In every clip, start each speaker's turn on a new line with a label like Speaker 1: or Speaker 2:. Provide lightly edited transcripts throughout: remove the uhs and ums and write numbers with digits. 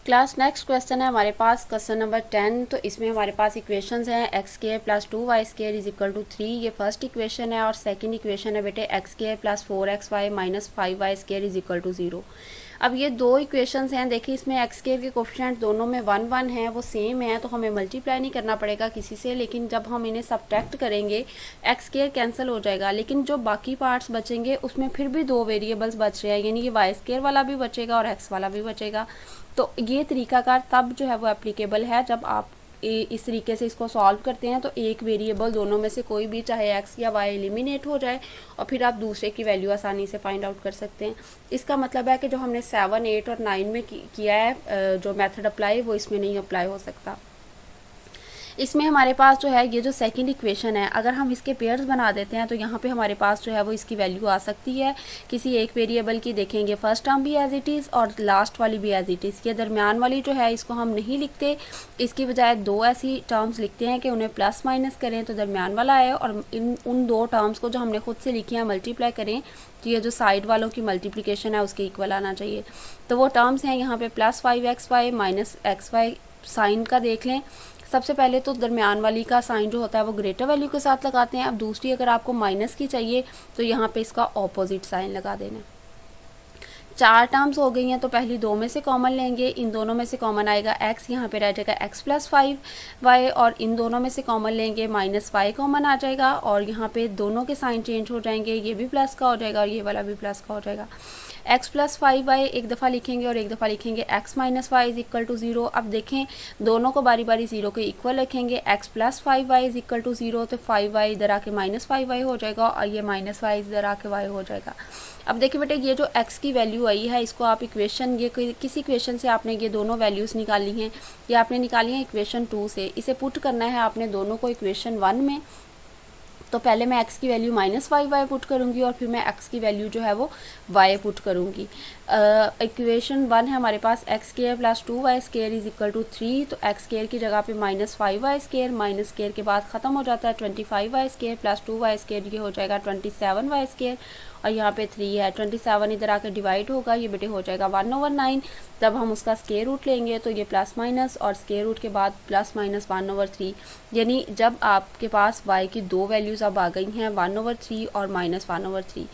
Speaker 1: Class next question है हमारे पास question number 10। तो इसमें हमारे पास इक्वेशंस हैं x square plus 2y square is equal to 3, ये फर्स्ट इक्वेशन है। और सेकंड इक्वेशन है बेटे x square plus 4xy minus 5y square is equal to 0। अब ये दो इक्वेशंस हैं, देखिए इसमें एक्स स्केयर के कोफिशिएंट दोनों में 1 1 है, वो सेम है, तो हमें मल्टीप्लाई नहीं करना पड़ेगा किसी से। लेकिन जब हम इन्हें सब्ट्रैक्ट करेंगे एक्स स्केयर कैंसिल हो जाएगा, लेकिन जो बाकी पार्ट्स बचेंगे उसमें फिर भी दो वेरिएबल्स बच रहे हैं, यानी कि वाई स्केयर वाला भी बचेगा और एक्स वाला भी बचेगा। तो ये तरीकाकार तब जो है वो एप्लीकेबल है जब आप इस तरीके से इसको सॉल्व करते हैं तो एक वेरिएबल दोनों में से कोई भी चाहे एक्स या वाई एलिमिनेट हो जाए और फिर आप दूसरे की वैल्यू आसानी से फाइंड आउट कर सकते हैं। इसका मतलब है कि जो हमने 7, 8 और 9 में किया है जो मेथड अप्लाई, वो इसमें नहीं अप्लाई हो सकता। इसमें हमारे पास जो है ये जो सेकंड इक्वेशन है, अगर हम इसके पेयर्स बना देते हैं तो यहाँ पे हमारे पास जो है वो इसकी वैल्यू आ सकती है किसी एक वेरिएबल की। देखेंगे फर्स्ट टर्म भी एज इट इज़ और लास्ट वाली भी एज इट इज़। ये दरमियान वाली जो है इसको हम नहीं लिखते, इसकी बजाय दो ऐसी टर्म्स लिखते हैं कि उन्हें प्लस माइनस करें तो दरमियान वाला आए, और उन दो टर्म्स को जो हमने खुद से लिखी है मल्टीप्लाई करें तो ये जो साइड वालों की मल्टीप्लिकेशन है उसके इक्वल आना चाहिए। तो वो टर्म्स हैं यहाँ पे plus 5xy minus xy। Sign का देख लें, सबसे पहले तो दरमियान वाली का साइन जो होता है वो ग्रेटर वैल्यू के साथ लगाते हैं। अब दूसरी अगर आपको माइनस की चाहिए तो यहाँ पे इसका ऑपोजिट साइन लगा देना। 4 टर्म्स हो गई हैं, तो पहली दो में से कॉमन लेंगे, इन दोनों में से कॉमन आएगा x, यहाँ पे रह जाएगा x प्लस 5y, और इन दोनों में से कॉमन लेंगे माइनस y कॉमन आ जाएगा, और यहाँ पे दोनों के साइन चेंज हो जाएंगे, ये भी प्लस का हो जाएगा और ये वाला भी प्लस का हो जाएगा। x प्लस 5y एक दफ़ा लिखेंगे और एक दफ़ा लिखेंगे x minus y is equal to 0। अब देखें दोनों को बारी बारी 0 के इक्वल रखेंगे, x plus 5y is equal to 0, तो 5y इधर आके माइनस 5y हो जाएगा और ये माइनस वाई इधर आके y हो जाएगा। अब देखिए बेटे ये जो x की वैल्यू आई है इसको आप इक्वेशन, ये किसी इक्वेशन से आपने ये दोनों वैल्यूज़ निकाली हैं, ये आपने निकाली हैं इक्वेशन 2 से, इसे पुट करना है आपने दोनों को इक्वेशन 1 में। तो पहले मैं x की वैल्यू माइनस वाई पुट करूँगी और फिर मैं x की वैल्यू जो है वो y पुट करूँगी। इक्वेशन 1 है हमारे पास x square plus 2y square is equal to 3, तो एक्स स्केयर की जगह पे minus 5y square, minus square के बाद ख़त्म हो जाता है 25y square plus 2y square, ये हो जाएगा 27y स्केयर, और यहाँ पे 3 है, 27 इधर आकर डिवाइड होगा, ये बेटे हो जाएगा 1/9। तब हम उसका स्केयर रूट लेंगे तो ये प्लस माइनस और स्केयर रूट के बाद प्लस माइनस 1/3, यानी जब आपके पास y की दो वैल्यूज़ अब आ गई हैं 1/3 और माइनस 1/3।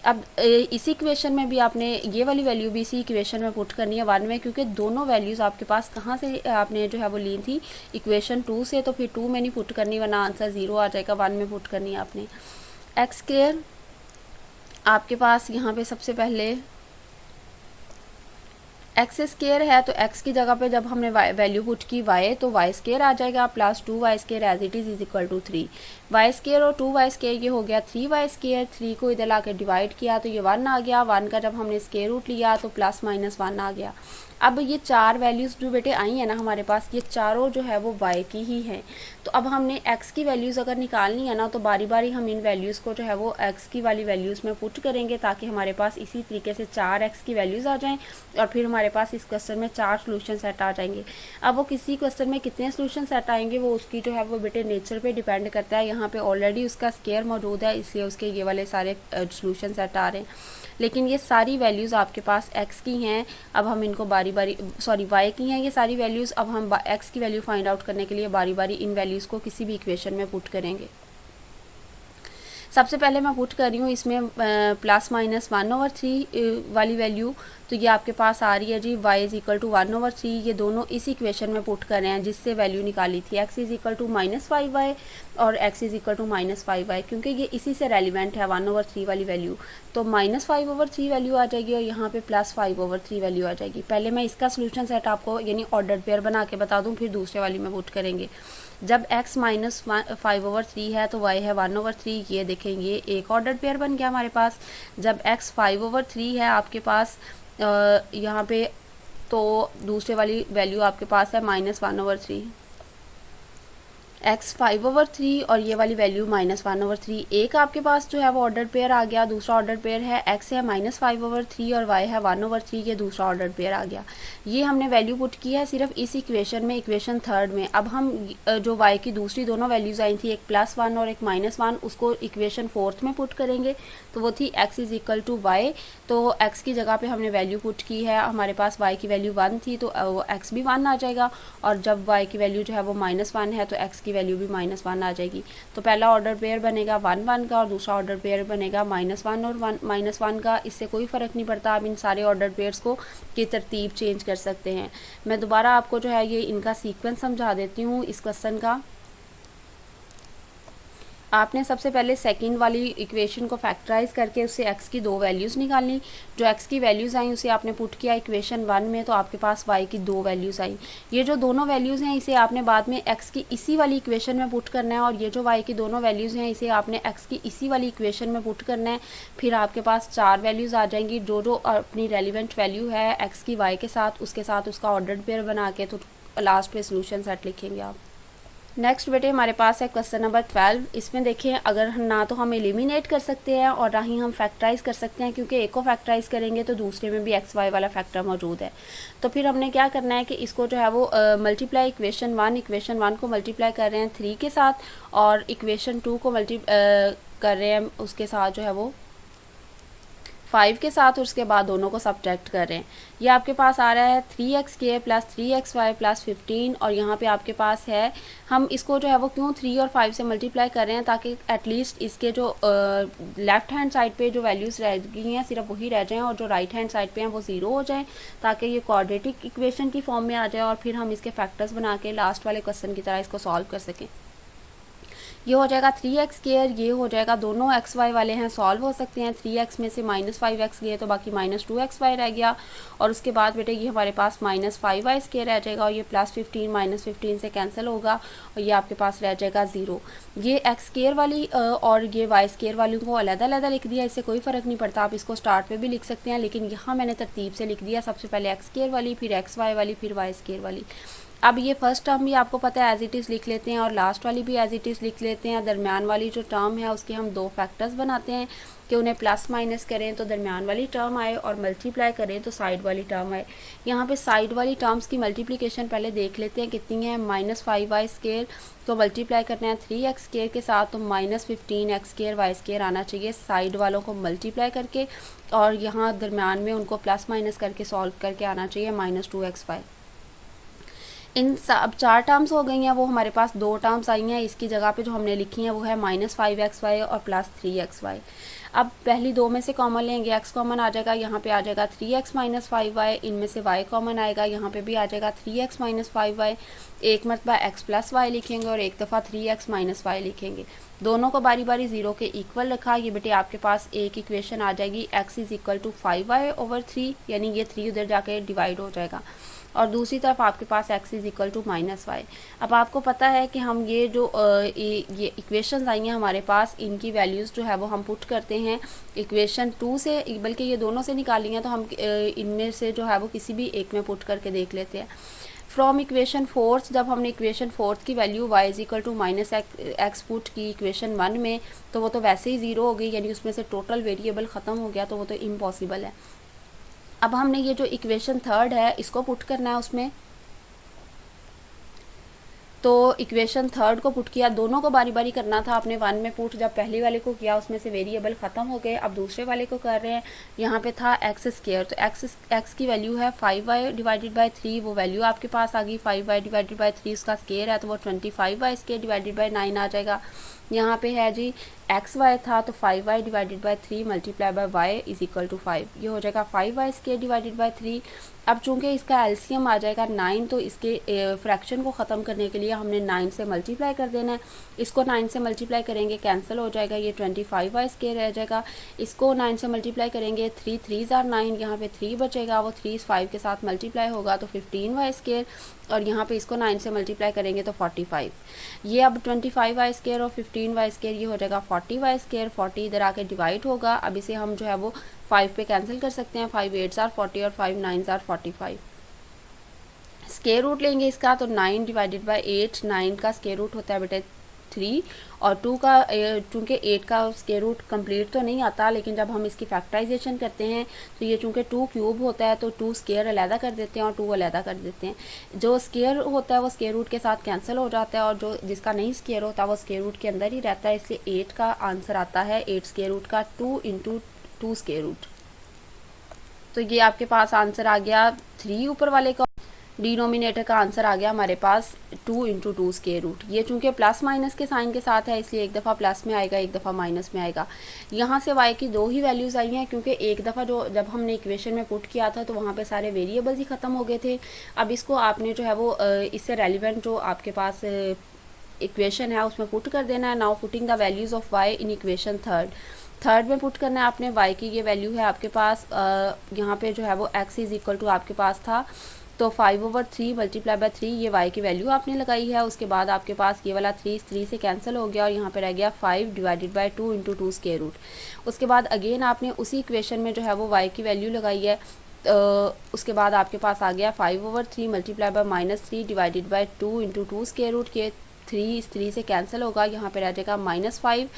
Speaker 1: अब इसी इक्वेशन में भी आपने ये वाली वैल्यू भी इसी इक्वेशन में पुट करनी है 1 में, क्योंकि दोनों वैल्यूज़ आपके पास कहाँ से आपने जो है वो ली थी इक्वेशन 2 से, तो फिर 2 में नहीं पुट करनी वरना आंसर 0 आ जाएगा, 1 में पुट करनी है आपने। एक्स स्केयर आपके पास यहाँ पे सबसे पहले एक्स स्केयर है, तो x की जगह पे जब हमने वैल्यू पुट की y, तो y स्केयर आ जाएगा plus 2y square as it is equal to 3। y square और 2y स्केयर ये हो गया 3y स्केयर, 3 को इधर ला के डिवाइड किया तो ये 1 आ गया, 1 का जब हमने स्केयर रूट लिया तो प्लस माइनस 1 आ गया। अब ये चार वैल्यूज़ जो बेटे आई हैं ना हमारे पास, ये चारों जो है वो y की ही हैं। तो अब हमने x की वैल्यूज़ अगर निकालनी है ना तो बारी बारी हम इन वैल्यूज़ को जो है वो x की वाली वैल्यूज़ में पुट करेंगे ताकि हमारे पास इसी तरीके से 4x की वैल्यूज़ आ जाएं और फिर हमारे पास इस क्वेश्चन में 4 सोल्यूशन सेट आ जाएंगे। अब वो किसी क्वेश्चन में कितने सोल्यूशन सेट आएंगे वो उसकी जो है वो बेटे नेचर पे डिपेंड करता है। यहाँ पे ऑलरेडी उसका स्केयर मौजूद है इसलिए उसके ये वाले सारे सोल्यूशन सेट आ रहे हैं, लेकिन ये सारी वैल्यूज़ आपके पास x की हैं। अब हम इनको बारी बारी y की हैं ये सारी वैल्यूज़। अब हम x की वैल्यू फाइंड आउट करने के लिए बारी बारी इन वैल्यूज़ को किसी भी इक्वेशन में पुट करेंगे। सबसे पहले मैं पुट कर रही हूँ इसमें प्लस माइनस 1/3 वाली वैल्यू, तो ये आपके पास आ रही है जी y इज इक्वल टू 1/3, ये दोनों इस इक्वेशन में पुट कर रहे हैं जिससे वैल्यू निकाली थी x is equal to minus 5y और x is equal to minus 5y, क्योंकि ये इसी से रेलिवेंट है 1/3 वाली वैल्यू। तो माइनस 5/3 वैल्यू आ जाएगी और यहाँ पे प्लस 5/3 वैल्यू आ जाएगी। पहले मैं इसका सोल्यूशन सेट आपको यानी ऑर्डर पेयर बना के बता दूँ, फिर दूसरे वाली में पुट करेंगे। जब x माइनस 5/3 है तो y है 1/3, ये देखेंगे एक ऑर्डर पेयर बन गया हमारे पास। जब x 5/3 है आपके पास यहाँ पे, तो दूसरे वाली वैल्यू आपके पास है माइनस 1/3। एक्स 5/3 और ये वाली वैल्यू -1/3। एक आपके पास जो है वो ऑर्डर पेयर आ गया, दूसरा ऑर्डर पेयर है एक्स है -5/3 और वाई है 1/3, ये दूसरा ऑर्डर पेयर आ गया। ये हमने वैल्यू पुट की है सिर्फ इस इक्वेशन में, इक्वेशन थर्ड में। अब हम जो वाई की दूसरी दोनों वैल्यूज़ आई थी, एक +1 और एक -1, उसको इक्वेशन फोर्थ में पुट करेंगे। तो वो थी x is equal to y, तो x की जगह पे हमने वैल्यू पुट की है, हमारे पास y की वैल्यू 1 थी तो x भी 1 आ जाएगा, और जब y की वैल्यू जो है वो -1 है तो x की वैल्यू भी -1 आ जाएगी। तो पहला ऑर्डर पेयर बनेगा 1 1 का और दूसरा ऑर्डर पेयर बनेगा -1 और -1 का। इससे कोई फ़र्क नहीं पड़ता, आप इन सारे ऑर्डर पेयर्स को की तरतीब चेंज कर सकते हैं। मैं दोबारा आपको जो है ये इनका सीक्वेंस समझा देती हूँ इस क्वेश्चन का। आपने सबसे पहले सेकंड वाली इक्वेशन को फैक्टराइज करके उससे x की दो वैल्यूज़ निकालनी। जो x की वैल्यूज़ आई उसे आपने पुट किया इक्वेशन 1 में, तो आपके पास y की दो वैल्यूज़ आई। ये जो दोनों वैल्यूज़ हैं इसे आपने बाद में x की इसी वाली इक्वेशन में पुट करना है, और ये जो y की दोनों वैल्यूज़ हैं इसे आपने x की इसी वाली इक्वेशन में पुट करना है। फिर आपके पास 4 वैल्यूज़ आ जाएंगी, जो अपनी रेलिवेंट वैल्यू है x की y के साथ, उसके साथ उसका ऑर्डर्ड पेयर बना के, तो लास्ट पे सोल्यूशन सेट लिखेंगे आप। नेक्स्ट बेटे हमारे पास है क्वेश्चन नंबर 12। इसमें देखिए, अगर ना तो हम एलिमिनेट कर सकते हैं और ना ही हम फैक्टराइज कर सकते हैं, क्योंकि एक को फैक्टराइज करेंगे तो दूसरे में भी एक्स वाई वाला फैक्टर मौजूद है। तो फिर हमने क्या करना है कि इसको जो है वो मल्टीप्लाई इक्वेशन 1 को मल्टीप्लाई कर रहे हैं 3 के साथ, और इक्वेशन 2 को कर रहे हैं उसके साथ जो है वो 5 के साथ, और उसके बाद दोनों को सब्ट्रैक्ट कर रहे हैं। ये आपके पास आ रहा है 3xk + 3xy + 15, और यहाँ पे आपके पास है, हम इसको जो है वो क्यों 3 और 5 से मल्टीप्लाई कर रहे हैं, ताकि एटलीस्ट इसके जो लेफ़्ट हैंड साइड पे जो वैल्यूज़ रह गई हैं सिर्फ वही रह जाएं, और जो राइट हैंड साइड पे हैं वो 0 हो जाएं, ताकि ये क्वाड्रेटिक इक्वेशन की फॉर्म में आ जाए, और फिर हम इसके फैक्टर्स बना के लास्ट वाले क्वेश्चन की तरह इसको सॉल्व कर सकें। ये हो जाएगा 3x², ये हो जाएगा, दोनों xy वाले हैं सॉल्व हो सकते हैं। 3x में से -5x गए तो बाकी -2xy रह गया, और उसके बाद बेटे ये हमारे पास -5y² रह जाएगा, और ये +15 -15 से कैंसिल होगा, और ये आपके पास रह जाएगा 0। ये x² वाली और ये y² वाली को अलग-अलग लिख दिया, इससे कोई फ़र्क नहीं पड़ता, आप इसको स्टार्ट में भी लिख सकते हैं, लेकिन यहाँ मैंने तरतीब से लिख दिया, सबसे पहले x² वाली, फिर xy वाली, फिर y² वाली। अब ये फर्स्ट टर्म भी आपको पता है एज इट इज़ लिख लेते हैं, और लास्ट वाली भी एज इट इज़ लिख लेते हैं। दरमियान वाली जो टर्म है उसके हम दो फैक्टर्स बनाते हैं कि उन्हें प्लस माइनस करें तो दरमियान वाली टर्म आए, और मल्टीप्लाई करें तो साइड वाली टर्म आए। यहाँ पे साइड वाली टर्म्स की मल्टीप्लिकेशन पहले देख लेते हैं कितनी है। -5y² तो मल्टीप्लाई करना है 3x² के साथ, तो -15x² y² आना चाहिए साइड वालों को मल्टीप्लाई करके, और यहाँ दरमियान में उनको प्लस माइनस करके सॉल्व करके आना चाहिए -2xy। इन सब 4 टर्म्स हो गई हैं, वो हमारे पास 2 टर्म्स आई हैं, इसकी जगह पे जो हमने लिखी हैं वो है -5xy और +3xy। अब पहली दो में से कॉमन लेंगे, x कॉमन आ जाएगा, यहाँ पे आ जाएगा 3x - 5y, इनमें से y कॉमन आएगा, यहाँ पे भी आ जाएगा 3x - 5y। एक मरतबा x + y लिखेंगे और एक दफ़ा 3x - y लिखेंगे, दोनों को बारी बारी 0 के इक्वल रखा। ये बेटे आपके पास एक इक्वेशन आ जाएगी, x is equal to 5y/3, यानी ये 3 उधर जाके डिवाइड हो जाएगा, और दूसरी तरफ आपके पास x is equal to -y। अब आपको पता है कि हम ये जो ये इक्वेशंस आई हैं हमारे पास, इनकी वैल्यूज़ जो है वो हम पुट करते हैं इक्वेशन 2 से, बल्कि ये दोनों से निकाली हैं, तो हम इनमें से जो है वो किसी भी एक में पुट करके देख लेते हैं। फ्रॉम इक्वेशन 4, जब हमने इक्वेशन 4 की value y is equal to -x put की इक्वेशन 1 में, तो वो तो वैसे ही 0 हो गई, यानी उसमें से टोटल वेरिएबल ख़त्म हो गया, तो वो तो इम्पॉसिबल है। अब हमने ये जो इक्वेशन 3 है इसको पुट करना है उसमें, तो इक्वेशन 3 को पुट किया, दोनों को बारी बारी करना था आपने 1 में पुट, जब पहले वाले को किया उसमें से वेरिएबल ख़त्म हो गए, अब दूसरे वाले को कर रहे हैं। यहाँ पे था x², तो x की वैल्यू है 5y/3, वो वैल्यू आपके पास आ गई 5y/3, उसका स्केयर है तो वो 25y² 9 आ जाएगा। यहाँ पे है जी xy था तो 5y/3 multiply by y is equal to 5, ये हो जाएगा 5y² 3। अब चूंकि इसका एलसीएम आ जाएगा 9, तो इसके फ्रैक्शन को ख़त्म करने के लिए हमने 9 से मल्टीप्लाई कर देना है। इसको 9 से मल्टीप्लाई करेंगे कैंसिल हो जाएगा, ये 25y² रह जाएगा। इसको 9 से मल्टीप्लाई करेंगे 3 3s are 9, यहाँ पे 3 बचेगा, वो 3 5 के साथ मल्टीप्लाई होगा तो 15y², और यहाँ पे इसको 9 से मल्टीप्लाई करेंगे तो 45। ये अब 25y² और 15y², ये हो जाएगा 40y², 40 इधर आके डिवाइड होगा। अब इसे हम जो है वो 5 पे कैंसिल कर सकते हैं, 5 8s are 40 और 5 9s are 45। स्क्वायर रूट लेंगे इसका तो 9 डिवाइडेड बाई 8, 9 का स्क्वायर रूट होता है बेटे 3 और 2 का, चूँकि 8 का स्क्वायर रूट कंप्लीट तो नहीं आता, लेकिन जब हम इसकी फैक्टराइजेशन करते हैं तो ये चूँकि 2 क्यूब होता है तो 2 स्क्वायर अलहदा कर देते हैं और 2 अलहदा कर देते हैं। जो स्क्वायर होता है वो स्क्वायर रूट के साथ कैंसिल हो जाता है और जो जिसका नहीं स्क्वायर होता वो स्क्वायर रूट के अंदर ही रहता है, इसलिए 8 का आंसर आता है 8 स्क्वायर रूट का 2 इंटू 2 स्क्वायर रूट। तो ये आपके पास आंसर आ गया 3 ऊपर वाले का। डिनोमिनेटर का आंसर आ गया हमारे पास 2 इंटू 2 स्क्वायर रूट। ये चूंकि प्लस माइनस के साइन के साथ है इसलिए एक दफ़ा प्लस में आएगा, एक दफ़ा माइनस में आएगा। यहाँ से y की 2 ही वैल्यूज़ आई हैं क्योंकि एक दफ़ा जो जब हमने इक्वेशन में पुट किया था तो वहाँ पे सारे वेरिएबल्स ही ख़त्म हो गए थे। अब इसको आपने जो है वो इससे रेलिवेंट जो आपके पास इक्वेशन है उसमें पुट कर देना है। Now putting the values of y in equation third में पुट करना है आपने। y की ये वैल्यू है आपके पास, यहाँ पे जो है वो x इज़ इक्वल टू आपके पास था तो 5/3 मल्टीप्लाई बाय 3 ये y की वैल्यू आपने लगाई है। उसके बाद आपके पास ये वाला 3 से कैंसिल हो गया और यहाँ पे रह गया 5 divided by 2 into 2 square root. उसके बाद अगेन आपने उसी इक्वेशन में जो है वो y की वैल्यू लगाई है। उसके बाद आपके पास आ गया 5/3 multiply by -3 divided by 2 into 2 square root के 3 से कैंसिल होगा, यहाँ पे रह जाएगा -5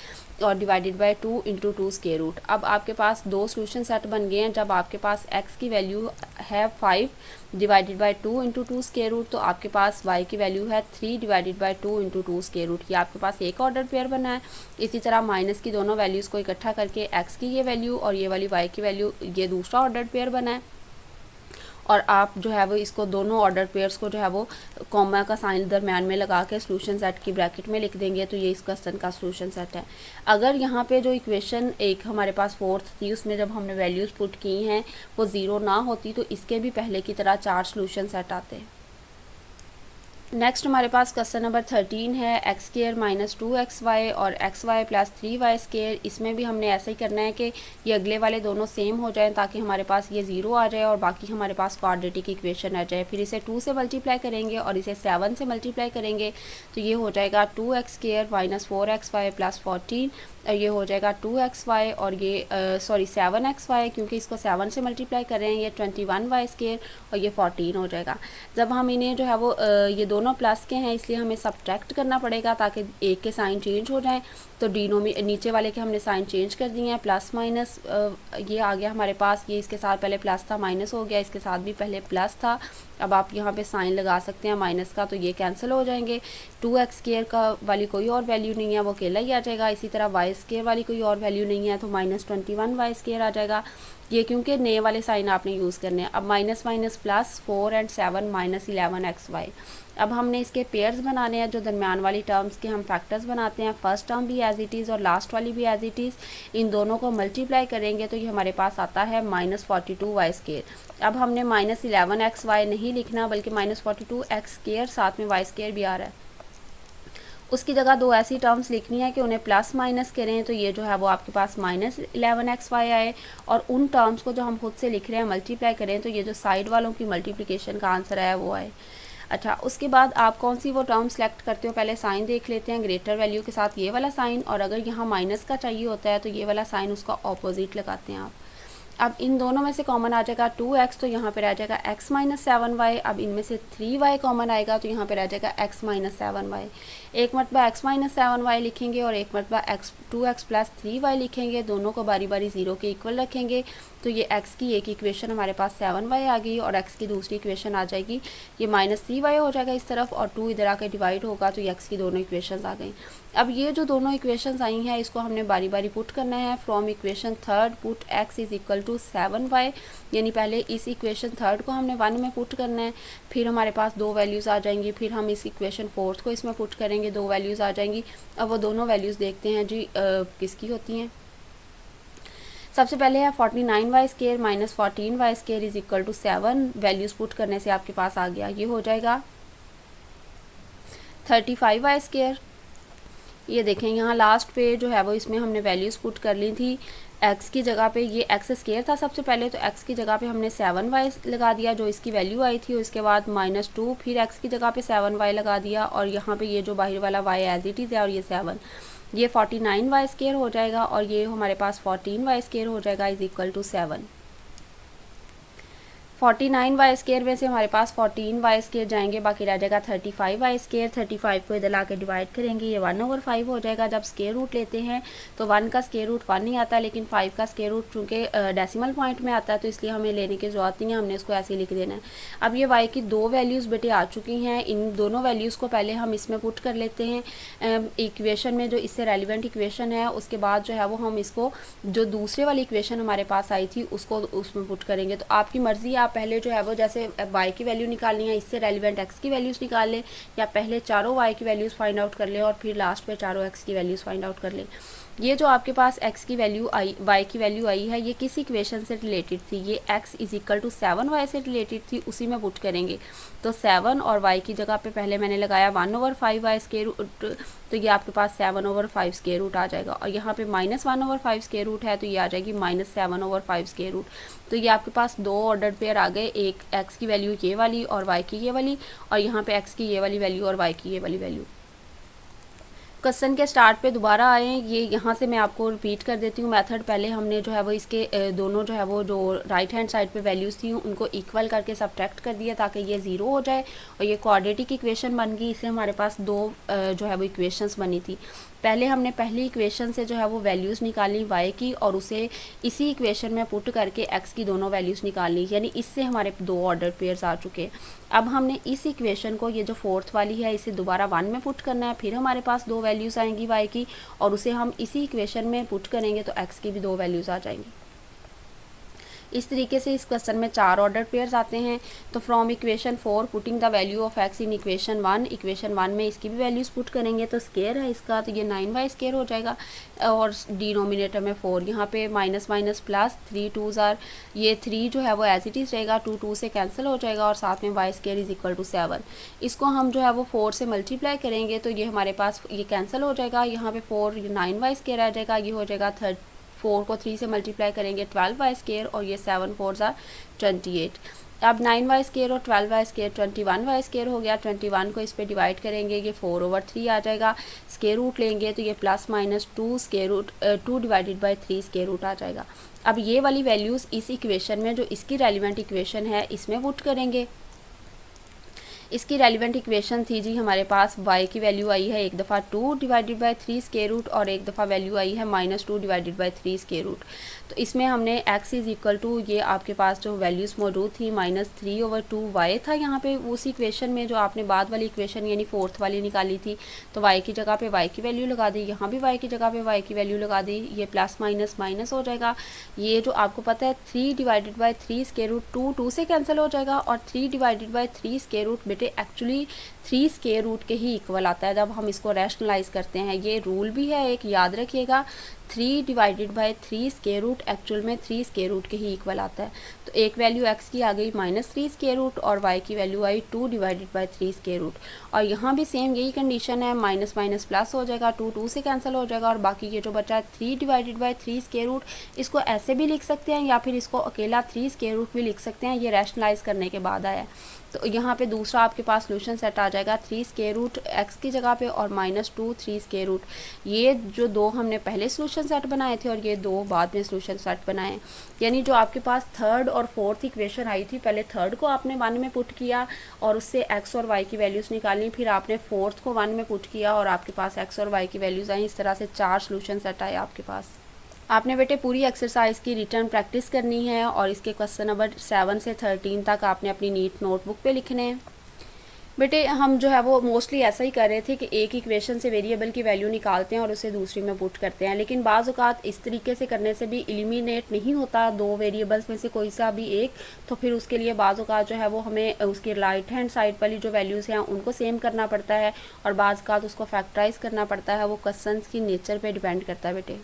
Speaker 1: और divided by 2 into 2 square root. अब आपके पास दो सोल्यूशन सेट बन गए हैं। जब आपके पास x की वैल्यू है 5 divided by 2 into 2 square root तो आपके पास y की वैल्यू है 3 divided by 2 into 2 square root. ये आपके पास एक ऑर्डर पेयर बना है। इसी तरह माइनस की दोनों वैल्यूज़ को इकट्ठा करके x की ये वैल्यू और ये वाली y की वैल्यू, ये दूसरा ऑर्डर पेयर बना है। और आप जो है वो इसको दोनों ऑर्डर पेयर्स को जो है वो कॉमा का साइन दरम्यान में लगा के सॉल्यूशन सेट की ब्रैकेट में लिख देंगे तो ये इस क्वेश्चन का सॉल्यूशन सेट है। अगर यहाँ पे जो इक्वेशन एक हमारे पास फोर्थ थी उसमें जब हमने वैल्यूज़ पुट की हैं वो 0 ना होती तो इसके भी पहले की तरह 4 सॉल्यूशन सेट आते हैं। नेक्स्ट हमारे पास क्वेश्चन नंबर 13 है एक्स स्क्वायर माइनस 2xy और xy प्लस 3y स्क्वायर। इसमें भी हमने ऐसा ही करना है कि ये अगले वाले दोनों सेम हो जाएं ताकि हमारे पास ये 0 आ जाए और बाकी हमारे पास क्वाड्रेटिक इक्वेशन आ जाए। फिर इसे 2 से मल्टीप्लाई करेंगे और इसे 7 से मल्टीप्लाई करेंगे तो ये हो जाएगा 2x square minus 4xy plus 14 और ये हो जाएगा 2xy और ये 7xy क्योंकि इसको 7 से मल्टीप्लाई कर रहे हैं, ये 21y स्क्वायर और ये 14 हो जाएगा। जब हम इन्हें जो है वो ये दोनों प्लस के हैं इसलिए हमें सब्ट्रैक्ट करना पड़ेगा ताकि एक के साइन चेंज हो जाएं। तो नीचे वाले के हमने साइन चेंज कर दिए हैं, प्लस माइनस ये आ गया हमारे पास। ये इसके साथ पहले प्लस था, माइनस हो गया, इसके साथ भी पहले प्लस था। अब आप यहाँ पे साइन लगा सकते हैं माइनस का तो ये कैंसिल हो जाएंगे। 2x स्क्वायर का वाली कोई और वैल्यू नहीं है, वो अकेला ही आ जाएगा। इसी तरह y स्क्वायर वाली कोई और वैल्यू नहीं है तो -21y स्क्वायर आ जाएगा। ये क्योंकि नए वाले साइन आपने यूज़ करने हैं। अब माइनस माइनस प्लस 4 और 7 -11xy। अब हमने इसके पेयर्स बनाने हैं जो दरमियान वाली टर्म्स के हम फैक्टर्स बनाते हैं। फर्स्ट टर्म भी एज इट इज़ और लास्ट वाली भी एज इट इज़। इन दोनों को मल्टीप्लाई करेंगे तो ये हमारे पास आता है -42y स्क्वायर। अब हमने -11xy नहीं लिखना बल्कि -42x स्क्वायर, साथ में y स्क्वायर भी आ रहा है। उसकी जगह दो ऐसी टर्म्स लिखनी है कि उन्हें प्लस माइनस करें तो ये जो है वो आपके पास -11xy आए और उन टर्म्स को जो हम खुद से लिख रहे हैं मल्टीप्लाई करें तो ये जो साइड वालों की मल्टीप्लिकेशन का आंसर है वो आए। अच्छा, उसके बाद आप कौन सी वो टर्म सेलेक्ट करते हो पहले साइन देख लेते हैं। ग्रेटर वैल्यू के साथ ये वाला साइन और अगर यहाँ माइनस का चाहिए होता है तो ये वाला साइन उसका ऑपोजिट लगाते हैं आप। अब इन दोनों में से कॉमन आ जाएगा 2x तो यहाँ पे रह जाएगा x माइनस 7y। अब इनमें से 3y कॉमन आएगा तो यहाँ पे रह जाएगा x माइनस 7y। एक मरतबा x माइनस 7y लिखेंगे और एक मरतबा 2x प्लस 3y लिखेंगे। दोनों को बारी बारी 0 के इक्वल रखेंगे तो ये x की एक इक्वेशन हमारे पास 7y आ गई और x की दूसरी इक्वेशन आ जाएगी ये -3y हो जाएगा इस तरफ और 2 इधर आके डिवाइड होगा तो ये x की दोनों इक्वेशंस आ गई। अब ये जो दोनों इक्वेशंस आई हैं इसको हमने बारी बारी पुट करना है। From equation third put x is equal to 7y, यानी पहले इस इक्वेशन थर्ड को हमने 1 में पुट करना है। फिर हमारे पास दो वैल्यूज़ आ जाएंगी, फिर हम इस इक्वेशन फोर्थ को इसमें पुट करेंगे, दो वैल्यूज़ आ जाएंगी। अब वो दोनों वैल्यूज़ देखते हैं जी किसकी होती हैं। सबसे पहले है 49y square minus 14y square is equal to 7। Values put करने से आपके पास आ गया, ये हो जाएगा 35y स्क्वायर। ये देखें यहाँ लास्ट पे जो है वो इसमें हमने वैल्यूज़ पुट कर ली थी। x की जगह पे ये x स्क्वायर था सबसे पहले तो x की जगह पे हमने 7y लगा दिया जो इसकी वैल्यू आई थी। उसके बाद -2 फिर x की जगह पे 7y लगा दिया और यहाँ पे ये जो बाहर वाला y एज इट इज़ है और ये 7, ये 49y स्क्वायर हो जाएगा और ये हमारे पास 14y स्क्वायर हो जाएगा is equal to 7। 49 y square में से हमारे पास 14 वाई स्केयर जाएंगे, बाकी रह जाएगा 35 वाई स्केयर। 35 को इधर ला के डिवाइड करेंगे, ये 1/5 हो जाएगा। जब स्केयर रूट लेते हैं तो 1 का स्केयर रूट 1 नहीं आता, लेकिन 5 का स्केयर रूट चूँकि डेसिमल पॉइंट में आता है तो इसलिए हमें लेने की ज़रूरत नहीं है, हमने इसको ऐसे ही लिख देना है। अब ये वाई की दो वैल्यूज़ बेटे आ चुकी हैं, इन दोनों वैल्यूज़ को पहले हम इसमें पुट कर लेते हैं इक्वेशन में, जो इससे रेलिवेंट इक्वेशन है। उसके बाद जो है वो हम इसको जो दूसरे वाली इक्वेशन हमारे पास आई थी उसको उसमें पुट करेंगे। तो आपकी मर्ज़ी, आप पहले जो है वो जैसे y की वैल्यू निकालनी है, इससे रेलिवेंट x की वैल्यूज़ निकाल लें, या पहले चारों y की वैल्यूज़ फाइंड आउट कर लें और फिर लास्ट पे चारों x की वैल्यूज़ फाइंड आउट कर लें। ये जो आपके पास x की वैल्यू आई, y की वैल्यू आई है, ये किस इक्वेशन से रिलेटेड थी? ये x = 7y से रिलेटेड थी, उसी में पुट करेंगे। तो 7 और y की जगह पे पहले मैंने लगाया 1/5y स्केयर रूट, तो ये आपके पास 7/5 स्केयर रूट आ जाएगा। और यहाँ पे -1/5 स्केयर रूट है तो ये आ जाएगी -7/5 स्केयर रूट। तो ये आपके पास दो ऑर्डर पेयर आ गए, एक x की वैल्यू ये वाली और y की ये वाली, और यहाँ पे x की ये वाली वैल्यू और y की ये वाली वैल्यू। क्वेश्चन के स्टार्ट पे दोबारा आए, ये यहाँ से मैं आपको रिपीट कर देती हूँ मेथड। पहले हमने जो है वो इसके दोनों जो है वो जो राइट हैंड साइड पे वैल्यूज़ थी उनको इक्वल करके सब्ट्रैक्ट कर दिया ताकि ये ज़ीरो हो जाए और ये क्वाड्रेटिक इक्वेशन बन गई। इससे हमारे पास दो जो है वो इक्वेशंस बनी थी। पहले हमने पहली इक्वेशन से जो है वो वैल्यूज़ निकाली y की और उसे इसी इक्वेशन में पुट करके x की दोनों वैल्यूज़ निकाली, यानी इससे हमारे दो ऑर्डर पेयर्स आ चुके हैं। अब हमने इस इक्वेशन को, ये जो फोर्थ वाली है, इसे दोबारा 1 में पुट करना है, फिर हमारे पास दो वैल्यूज़ आएंगी y की और उसे हम इसी इक्वेशन में पुट करेंगे तो x की भी दो वैल्यूज़ आ जाएंगी। इस तरीके से इस क्वेश्चन में 4 ऑर्डर पेयर्स आते हैं। तो from equation 4 putting the value of x in equation 1, equation 1 में इसकी भी वैल्यूज़ पुट करेंगे तो स्केयर है इसका, तो ये 9y स्केयर हो जाएगा और डिनोमिनेटर में 4, यहाँ पे minus minus plus, 3 2s are, ये 3 जो है वो एज इट इज़ रहेगा, 2 2 से कैंसिल हो जाएगा और साथ में y स्केयर = 7। इसको हम जो है वो 4 से मल्टीप्लाई करेंगे तो ये हमारे पास ये कैंसिल हो जाएगा, यहाँ पे 4 9y स्केयर आ जाएगा, ये हो जाएगा 4 को 3 से मल्टीप्लाई करेंगे 12y स्केयर और ये 7 4s आर 28। अब 9y स्केयर और 12y स्केयर 21y स्केयर हो गया। 21 को इस पे डिवाइड करेंगे, ये 4/3 आ जाएगा। स्केयर रूट लेंगे तो ये +-2 square root 2 divided by 3 square root आ जाएगा। अब ये वाली वैल्यूज़ इस इक्वेशन में, जो इसकी रेलिवेंट इक्वेशन है, इसमें पुट करेंगे। इसकी रेलिवेंट इक्वेशन थी जी हमारे पास, y की वैल्यू आई है एक दफ़ा 2 डिवाइडेड बाय 3 स्केयर रूट और एक दफ़ा वैल्यू आई है -2 डिवाइडेड बाय 3 स्केयर रूट। तो इसमें हमने x = ये आपके पास जो वैल्यूज़ मौजूद थी -3/2y था यहाँ पे उस इक्वेशन में, जो आपने बाद वाली इक्वेशन यानी फोर्थ वाली निकाली थी। तो y की जगह पे y की वैल्यू लगा दी, यहाँ भी y की जगह पे y की वैल्यू लगा दी, ये प्लस माइनस माइनस हो जाएगा। ये जो आपको पता है 3 डिवाइडेड बाय 3 स्केयर रूट 2 2 से कैंसिल हो जाएगा और 3 डिवाइडेड बाय 3 स्केयर रूट बेटे एक्चुअली 3 स्केयर रूट के ही इक्वल आता है जब हम इसको रैशनलाइज करते हैं। ये रूल भी है एक, याद रखिएगा, 3 divided by 3 square root actual में 3 स्केयर रूट के ही इक्वल आता है। तो एक वैल्यू x की आ गई -3 स्केयर रूट और y की वैल्यू आई 2 डिवाइडेड बाय 3 स्केयर रूट। और यहाँ भी सेम यही कंडीशन है, माइनस माइनस प्लस हो जाएगा, 2 2 से कैंसिल हो जाएगा और बाकी ये जो बचा है 3 डिवाइडेड बाय 3 स्केयर रूट, इसको ऐसे भी लिख सकते हैं या फिर इसको अकेला 3 स्केयर रूट भी लिख सकते हैं, ये रैशनलाइज करने के बाद आया। तो यहाँ पे दूसरा आपके पास सोल्यूशन सेट आ जाएगा 3 स्केयर रूट x की जगह पे और -2 3 स्केयर रूट। ये जो दो हमने पहले सोल्यूशन सेट बनाए थे और ये दो बाद में सोल्यूशन सेट बनाए, यानी जो आपके पास थर्ड और फोर्थ इक्वेशन आई थी, पहले थर्ड को आपने 1 में पुट किया और उससे x और y की वैल्यूज़ निकाली, फिर आपने फोर्थ को 1 में पुट किया और आपके पास x और y की वैल्यूज़ आई। इस तरह से 4 सोल्यूशन सेट आए आपके पास। आपने बेटे पूरी एक्सरसाइज की रिटर्न प्रैक्टिस करनी है और इसके क्वेश्चन नंबर 7 से 13 तक आपने अपनी नीट नोटबुक पे लिखने हैं। बेटे हम जो है वो मोस्टली ऐसा ही कर रहे थे कि एक इक्वेशन से वेरिएबल की वैल्यू निकालते हैं और उसे दूसरी में पुट करते हैं, लेकिन बाज़ औक़ात इस तरीके से करने से भी एलिमिनेट नहीं होता दो वेरिएबल्स में से कोई सा भी एक, तो फिर उसके लिए बाज़ औक़ात जो है वो हमें उसकी राइट हैंड साइड वाली जो वैल्यूज़ हैं उनको सेम करना पड़ता है और बाज़ औक़ात उसको फैक्टराइज करना पड़ता है। वो क्वेश्चन की नेचर पर डिपेंड करता है बेटे।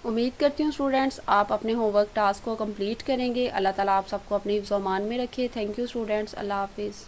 Speaker 1: उम्मीद करती हूँ स्टूडेंट्स आप अपने होमवर्क टास्क को कंप्लीट करेंगे। अल्लाह ताला आप सबको अपने हिफ्ज़-ओ-मान में रखे। थैंक यू स्टूडेंट्स, अल्लाह हाफिज़।